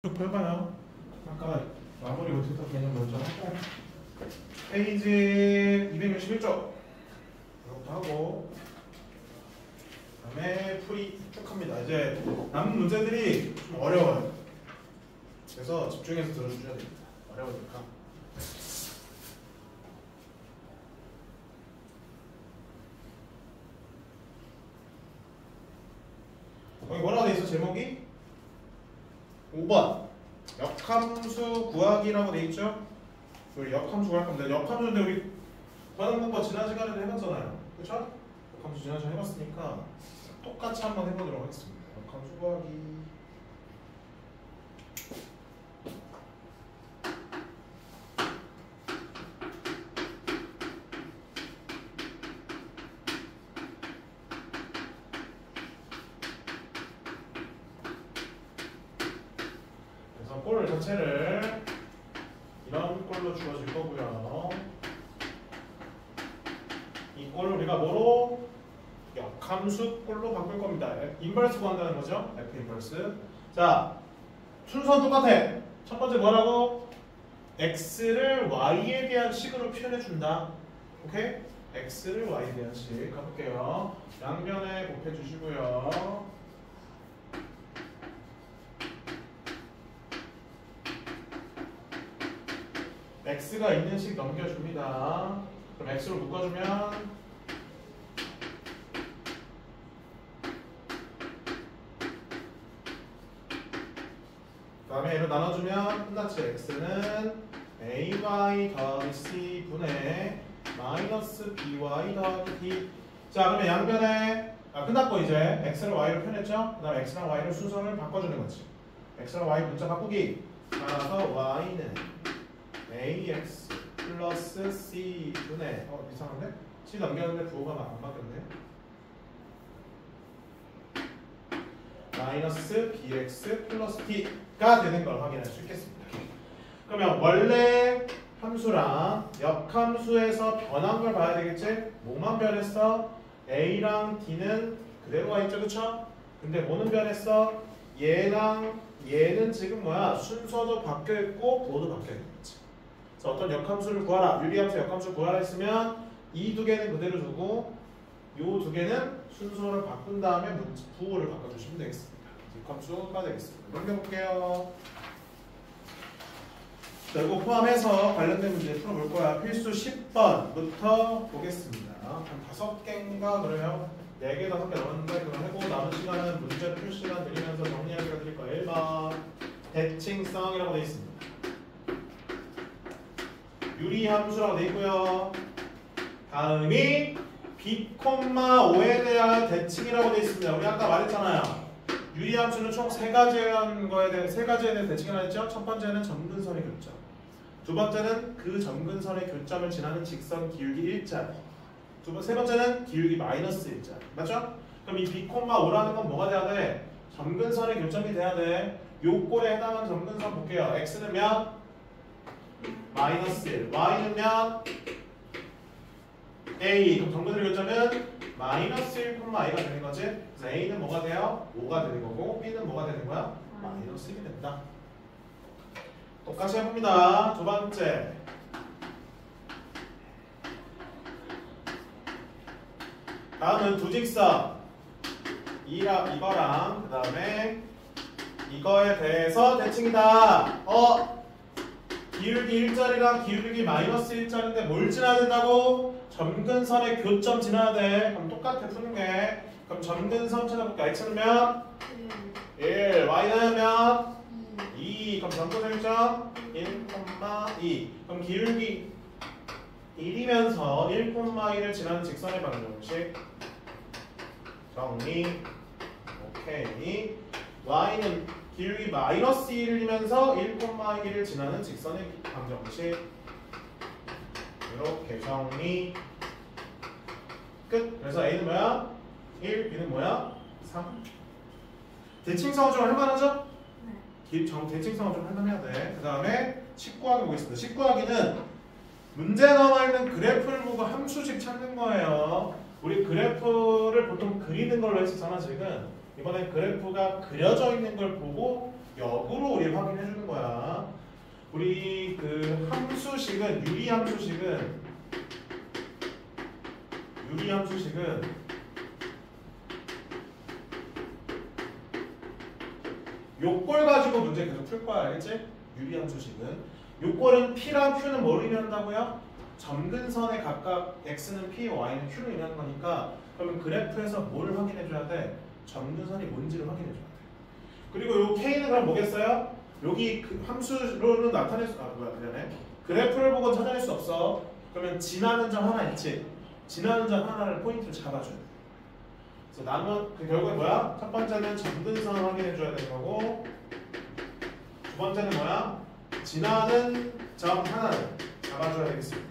쭉 펴봐요. 아까 마무리 못했던 개념 먼저 하고 페이지 261쪽 이것도 하고 그다음에 풀이 쭉 합니다. 이제 남은 문제들이 좀 어려워요. 그래서 집중해서 들어주셔야 됩니다. 어려우니까. 여기 뭐라고 돼 있어? 제목이 5번 역함수 구하기라고 돼 있죠? 우리 역함수 구할 겁니다. 역함수인데 우리 구하는 방법 지난 시간에도 해봤잖아요. 그렇죠? 역함수 지난 시간에 해봤으니까 똑같이 한번 해보도록 하겠습니다. 역함수 구하기. 꼴 자체를 이런 꼴로 주어질 거고요. 이 꼴을 우리가 뭐로? 역함수 꼴로 바꿀 겁니다. 인버스 구한다는 거죠. F 인버스. 자, 순서는 똑같아. 첫 번째 뭐라고? x를 y에 대한 식으로 표현해 준다. 오케이? x를 y에 대한 식 가볼게요. 양변에 곱해 주시고요. x가 있는 식 넘겨줍니다. 그럼 x로 묶어주면 그 다음에 얘로 나눠주면 끝났지. x는 ay 더하기 c 분의 마이너스 by 더하기 d. 자, 그러면 양변에 끝났고 이제 x를 y로 표현했죠. 그 다음에 x랑 y를 순서를 바꿔주는 거지. x랑 y 문자 바꾸기. 따라서 y는 ax 플러스 c 분의 이상한데? c 넘겼는데 부호가 안 바뀌었네. 마이너스 bx 플러스 t가 되는 걸 확인할 수 있겠습니다. 그러면 원래 함수랑 역함수에서 변한 걸 봐야 되겠지? 뭐만 변했어? a랑 d는 그대로 가 있죠, 그쵸? 근데 뭐는 변했어? 얘랑 얘는 지금 뭐야? 순서도 바뀌어 있고 부호도 바뀌어 있겠지. 그래서 어떤 역함수를 구하라, 유리함수 역함수 구하라 했으면 이 두 개는 그대로 두고 요 두 개는 순서를 바꾼 다음에 부호를 바꿔주시면 되겠습니다. 역함수가 되겠습니다. 넘겨볼게요. 자, 이거 포함해서 관련된 문제 풀어볼 거야. 필수 10번부터 보겠습니다. 한 5개인가 그래요. 4개, 5개 넣었는데 그거 하고 남은 시간은 문제 풀 시간 드리면서 정리할 시간 드릴 거예요. 1번 대칭성이라고 되어 있습니다. 유리함수라고 되어 있고요. 다음이 b,5에 대한 대칭이라고 되어 있습니다. 우리 아까 말했잖아요. 유리함수는 총 3가지에 대해 대칭이라고 했죠. 첫 번째는 점근선의 교점. 두 번째는 그 점근선의 교점을 지나는 직선 기울기 일자리. 세 번째는 기울기 마이너스 일자리. 맞죠? 그럼 이 b,5라는 건 뭐가 돼야 돼? 점근선의 교점이 돼야 돼. 요 꼴에 해당하는 점근선 볼게요. x는 몇? 마이너스 1. y는 몇? a. 그럼 점근선의 교점은 마이너스 1,i가 되는 거지. 그래서 a는 뭐가 돼요? 5가 되는 거고 b는 뭐가 되는 거야? 마이너스 1이 된다. 똑같이 해봅니다. 두 번째. 다음은 두 직선. 이거랑 그 다음에 이거에 대해서 대칭이다. 기울기 일자리랑 기울기 마이너스 일자리인데 뭘 지나야 된다고? 점근선의 교점 지나야 돼. 그럼 똑같아 푸는 게. 그럼 점근선 찾아볼까? x는 몇? 1. y는 몇? 2. 그럼 점근선 교점 1,2. 그럼 기울기 1이면서 1,2를 지나는 직선의 방정식 정리. 오케이. y는 기울기 마이너스 1이면서 1,2를 지나는 직선의 방정식 이렇게 정리 끝. 그래서 a는 뭐야? 1, b는 뭐야? 3. 대칭성은 좀 할만하죠? 대칭성은 좀 할만해야 돼. 그 다음에 식구하기 보겠습니다. 식구하기는 문제 남아있는 그래프를 보고 함수식 찾는 거예요. 우리 그래프를 보통 그리는 걸로 했었잖아 지금. 이번엔 그래프가 그려져 있는 걸 보고 역으로 우리 확인해 주는 거야. 우리 그 함수식은 유리함수식은 요꼴 가지고 문제 계속 풀 거야. 알겠지? 유리함수식은 요꼴은 P랑 Q는 뭘 의미한다고요? 점근선에 각각 X는 P, Y는 Q를 의미하는 거니까 그러면 그래프에서 뭘 확인해 줘야 돼? 점근선이 뭔지를 확인해 줘야 돼. 그리고 요 K는 그럼 뭐겠어요? 여기 그 함수로는 나타낼 수, 그러네. 그래프를 보고 찾아낼 수 없어. 그러면 지나는 점 하나 있지? 지나는 점 하나를 포인트를 잡아줘야 돼. 그래서 남은 그 결국에 뭐야? 첫 번째는 점근선을 확인해 줘야 되는 거고, 두 번째는 뭐야? 지나는 점 하나를 잡아줘야 되겠습니다.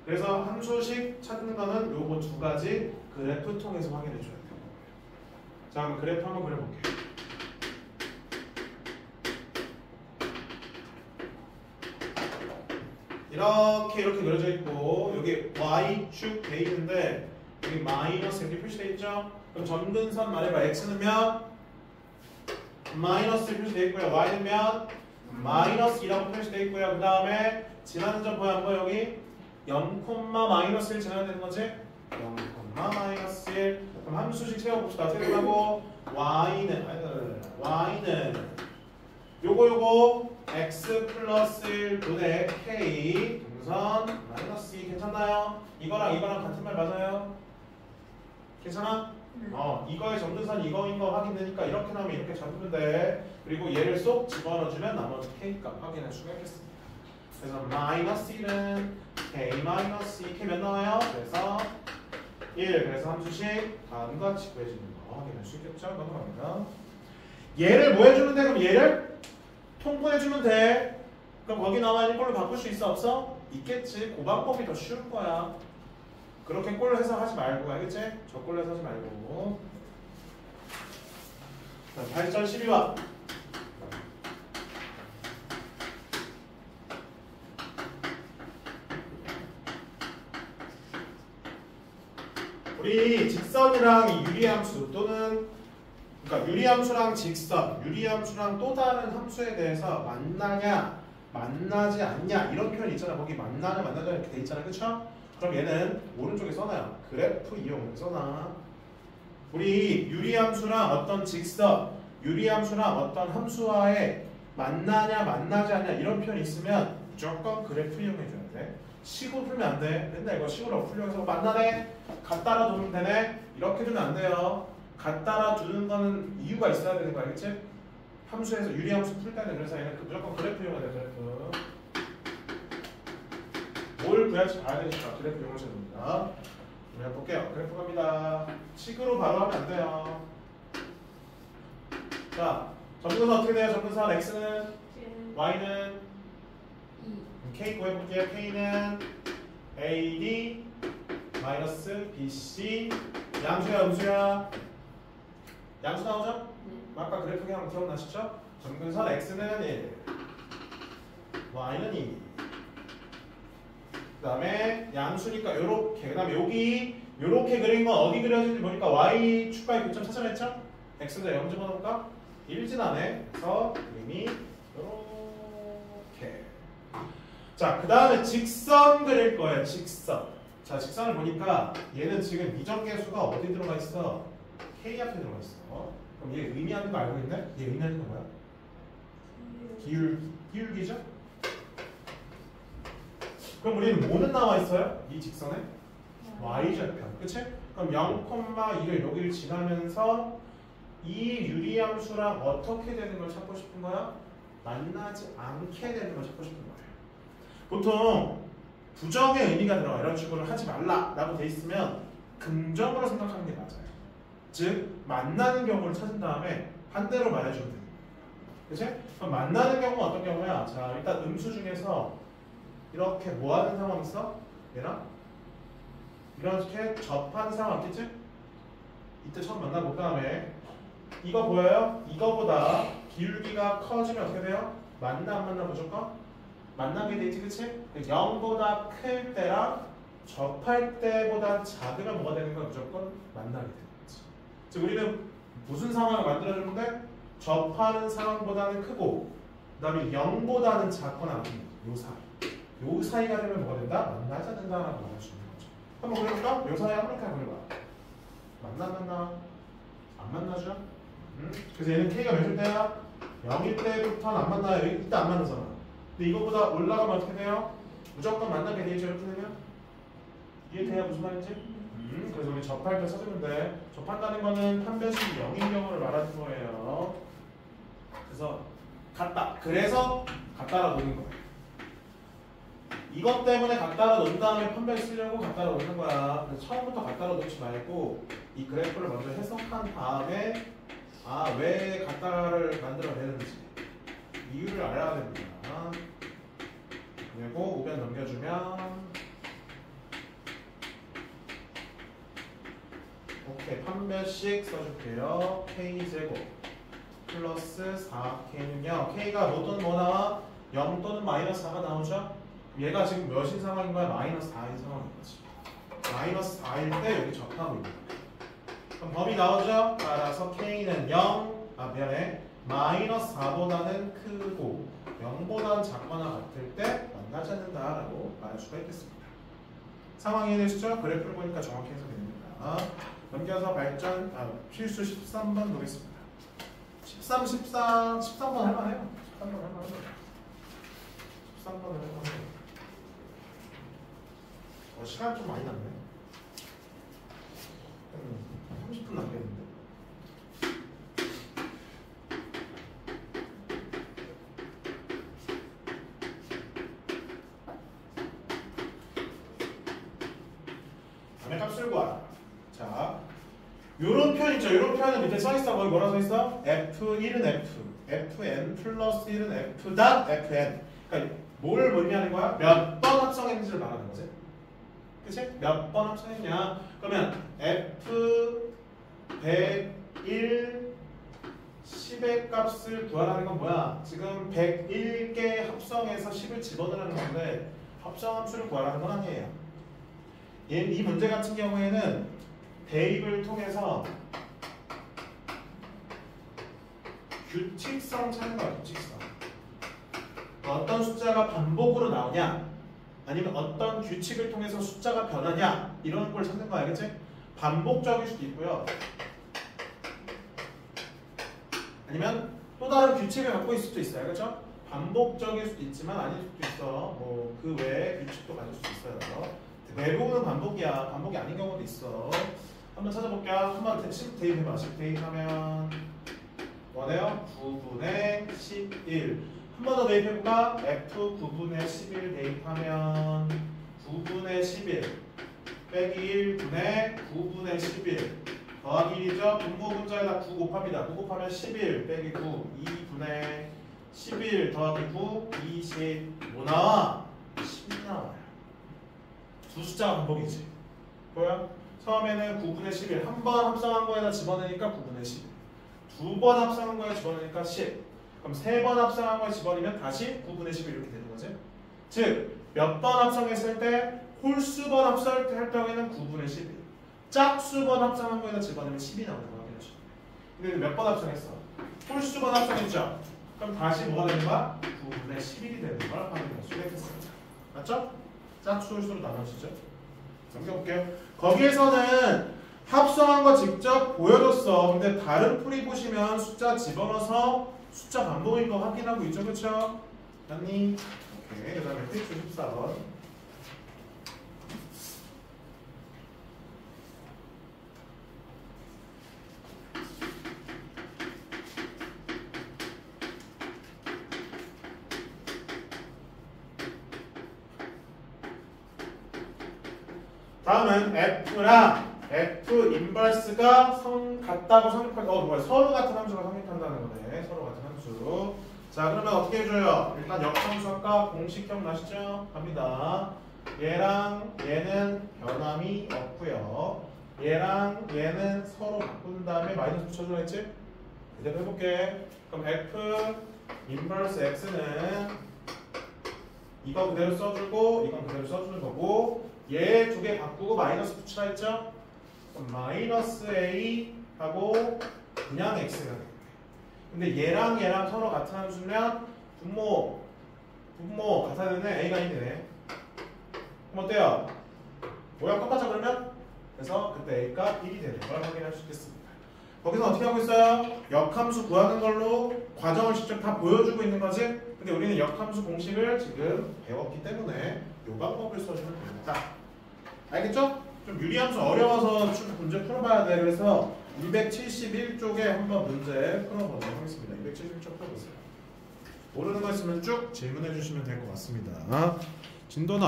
그래서 함수식 찾는 거는 요거 두 가지 그래프 통해서 확인해 줘야 돼요. 자, 그럼 그래프 한번 그려볼게요. 이렇게 그려져 있고 여기 y축 돼 있는데 여기 마이너스 이렇게 표시돼 있죠? 그럼 점근선 말해봐. x는 몇? 마이너스 표시돼 있고요. y는 몇? 마이너스 2라고 표시돼 있고요. 그 다음에 지나는 점 뭐야? 안 보여? 여기 0, 마이너스 1 지나야 되는 거지? 0, 마이너스 1. 그럼 함수식 세워봅시다. 어떻게 되고 y는 요거 x 플러스 1 분의 k 동선 마이너스 2 괜찮나요? 이거랑 같은 말 맞아요? 괜찮아? 이거의 점근선 이거인 거 확인되니까 이렇게 나오면 이렇게 잡으면 돼. 그리고 얘를 쏙 집어넣어주면 나머지 k 값 확인할 수가 있겠습니다. 그래서 마이너스 1은 k 마이너스 2 k 몇 나와요? 그래서 1. 그래서 함수식 다음과 같이 구해지는 거 확인할 수 있겠죠? 넘어갑니다. 얘를 뭐 해주면 돼? 그럼 얘를 통분해주면 돼. 그럼 거기 나와 있는 걸로 바꿀 수 있어? 없어? 있겠지. 그 방법이 더 쉬울 거야. 그렇게 꼴로 해서 하지 말고, 알겠지? 저 꼴로 해서 하지 말고. 자, 8절 12번. 우리 직선이랑 유리함수 또는 그러니까 유리함수랑 직선, 유리함수랑 또 다른 함수에 대해서 만나냐, 만나지 않냐 이런 표현 있잖아. 거기 만나냐, 만나냐 이렇게 돼 있잖아, 그렇죠? 그럼 얘는 오른쪽에 써놔요. 그래프 이용을 써놔. 우리 유리함수랑 어떤 직선, 유리함수랑 어떤 함수와의 만나냐, 만나지 않냐 이런 표현이 있으면 무조건 그래프 이용해줘야 돼. 식으로 풀면 안 돼. 맨날 이거 식으로 풀려서 만나네, 갖다라 두면 되네 이렇게 두면 안 돼요. 갖다라 두는 거는 이유가 있어야 되는 거 알겠지? 함수에서 유리함수 풀 때는 그래서 얘는 무조건 그래프 이용해야 돼. 그래프 뭘 구할지 봐야 되니까 그래프 이용하셔야 됩니다. 그냥 볼게요. 그래프 갑니다. 식으로 바로 하면 안 돼요. 자, 점근선 어떻게 돼요? 점근선 x는 7, y는 2. k 구해볼게요. k는 ad 마이너스 bc 양수야 음수야? 양수 나오죠? 네. 아까 그래프 그냥 기억나시죠? 점근선 x는 1 y는 2 그 다음에 양수니까 요렇게 그 다음에 여기 요렇게 그린 건 어디 그려진지 보니까 y 축과의 교점 찾아냈죠? x는 0 집어넣을까? 1 지나네. 그래서 그림이 요렇게. 자, 그 다음에 직선 그릴 거예요. 직선. 자, 직선을 보니까 얘는 지금 이정계수가 어디 들어가 있어? k 앞에 들어가 있어. 그럼 얘 의미하는 거 알고 있네? 얘 의미하는 거 뭐야? 기울기죠? 그럼 우리는 뭐는 나와 있어요? 이 직선에? y절편. 그치? 그럼 0,2를 여기를 지나면서 이 유리함수랑 어떻게 되는 걸 찾고 싶은 거야? 만나지 않게 되는 걸 찾고 싶은 거예요. 보통 부정의 의미가 들어가 이런 식으로 하지 말라라고 돼 있으면 긍정으로 생각하는 게 맞아요. 즉 만나는 경우를 찾은 다음에 반대로 말해주면 돼요. 그치? 그럼 만나는 경우는 어떤 경우야? 자, 일단 음수 중에서 이렇게 뭐 하는 상황 있어? 얘랑? 이렇게 접한 상황 있겠지? 이때 처음 만나본 다음에 이거 보여요? 이거보다 기울기가 커지면 어떻게 돼요? 만나 안 만나 무조건? 만나게 되지, 그치? 0보다 클 때랑 접할 때보다 작으면 뭐가 되는 거야? 무조건 만나게 되는 거지. 즉 우리는 무슨 상황을 만들어주는데? 접하는 상황보다는 크고 그 다음에 0보다는 작거나 요 사이. 요 사이가 되면 뭐가 된다? 만나지 않는다라고 말할 수 있는 거죠. 한번 그려볼까? 요 사이 한번 그려봐. 만나나? 안 만나죠? 그래서 얘는 K가 몇일 때야? 0일 때부터는 안 만나요. 여기 이때 안 만나잖아. 근데 이거보다 올라가면 어떻게 돼요? 무조건 만나게 돼 있죠. 이렇게 되면? 이해돼야 무슨 말인지? 그래서 우리 접할 때 써주면 돼. 접한다는 거는 판별식 0인 경우를 말하는 거예요. 그래서 같다. 그래서 갖다라 놓는 거예요. 이것 때문에 갖다라 놓은 다음에 판별 쓰려고 갖다라 놓는 거야. 그래서 처음부터 갖다라 놓지 말고 이 그래프를 먼저 해석한 다음에 왜 갖다라를 만들어야 되는지 이유를 알아야 됩니다. 그리고 우변 넘겨주면 오케이, 판별식 써줄게요. K제곱 플러스 4K는요. K가 뭐 또는 뭐 나와? 0 또는 마이너스 4가 나오죠? 얘가 지금 몇인 상황인 거야? 마이너스 4인 상황인 거지. 마이너스 4일 때 여기 접하고 있는 거야. 그럼 범위 나오죠? 따라서 K는 0, 마이너스 4보다는 크고 0보다는 작거나 같을 때 만나지 않는다라고 말할 수가 있겠습니다. 상황 이해되시죠? 그래프를 보니까 정확히 해석됩니다. 넘겨서 필수 13번 보겠습니다. 13번 할만해요. 13번 할만해요. 13번을 할만해요. 시간 좀 많이 남네. 30분 남겠는데. 다음에 값을 구하라. 자, 요런 표현 있죠? 요런 표현은 밑에 써있어. 거기 뭐라 써있어? F1은 F, Fn 플러스 1은 F 닷 Fn. 그러니까 뭘 의미하는 거야? 몇 번 합성했는지를 말하는 거지. 그치? 몇 번 합성했냐? 그러면 F 101 10의 값을 구하라는 건 뭐야? 지금 101개 합성해서 10을 집어넣으라는 건데 합성함수를 구하라는 건 아니에요. 이 문제 같은 경우에는 대입을 통해서 규칙성 찾는 거야. 규칙성. 어떤 숫자가 반복으로 나오냐, 아니면 어떤 규칙을 통해서 숫자가 변하냐, 이런 걸 찾는 거야. 알겠지? 반복적일 수도 있고요, 아니면 또 다른 규칙을 갖고 있을 수도 있어요. 그렇죠? 반복적일 수도 있지만 아닐 수도 있어. 뭐 그 외에 규칙도 가질 수도 있어요. 대부분은 반복이야. 반복이 아닌 경우도 있어. 한번 찾아볼게요. 한번 10 대입해봐. 10 대입하면 뭐래요? 9분의 11. 한 번 더 대입해볼까? F 9분의 11 대입하면 9분의 11 빼기 1분의 9분의 11 더하기 1이죠? 분모분자에다 9 곱합니다. 9 곱하면 11 빼기 9 2분의 11 더하기 9 20 뭐 나와? 10 나와요. 두 숫자가 반복이지. 보여? 처음에는 9분의 11 한 번 합성한 거에다 집어넣으니까 9분의 11 두 번 합성한 거에 집어넣으니까 10 그럼 세 번 합성한 거에 집어넣으면 다시 9분의 11 이렇게 되는 거지. 즉 몇 번 합성했을 때 홀수번 합성할 경우에는 9분의 11 짝수번 합성한 거에다 집어넣으면 10이 나오는 거 확인하죠. 근데 몇 번 합성했어? 홀수번 합성했죠? 그럼 다시 뭐가 되는 거야? 9분의 11이 되는 걸 확인할 수가 있겠습니다. 맞죠? 짝수 홀수로 나눠지죠. 넘겨볼게요. 거기에서는 합성한 거 직접 보여줬어. 근데 다른 풀이 보시면 숫자 집어넣어서 숫자 반복인 거 확인하고 있죠. 그쵸? 맞니? 오케이. 그 다음에 필수 14번. 다음은 F랑 F 인버스가 같다고 성립할 서로 같은 함수가 성립한다는 거네. 서로 같은 함수. 자, 그러면 어떻게 해줘요? 일단 역함수 아까 공식 기억나시죠? 갑니다. 얘랑 얘는 변함이 없고요. 얘랑 얘는 서로 바꾼 다음에 마이너스 붙여주라 했지? 그대로 해볼게. 그럼 F 인버스 X는 이거 그대로 써주고 이건 그대로 써주는 거고, 얘 두 개 바꾸고 마이너스 붙이라 했죠? 그럼 마이너스 A 하고 그냥 X가 되겠네. 근데 얘랑 얘랑 서로 같은 함수면 분모 같아야 되네. A가 1이네. 그럼 어때요? 모양 똑같아 그러면? 그래서 그때 A가 1이 되는 걸 확인할 수 있겠습니다. 거기서 어떻게 하고 있어요? 역함수 구하는 걸로 과정을 직접 다 보여주고 있는 거지? 근데 우리는 역함수 공식을 지금 배웠기 때문에 이 방법을 써주면 됩니다. 알겠죠? 좀 유리함수 어려워서 문제 풀어봐야 돼. 그래서 271쪽에 한번 문제 풀어보도록 하겠습니다. 271쪽 풀어보세요. 모르는 거 있으면 쭉 질문해 주시면 될 것 같습니다. 진도는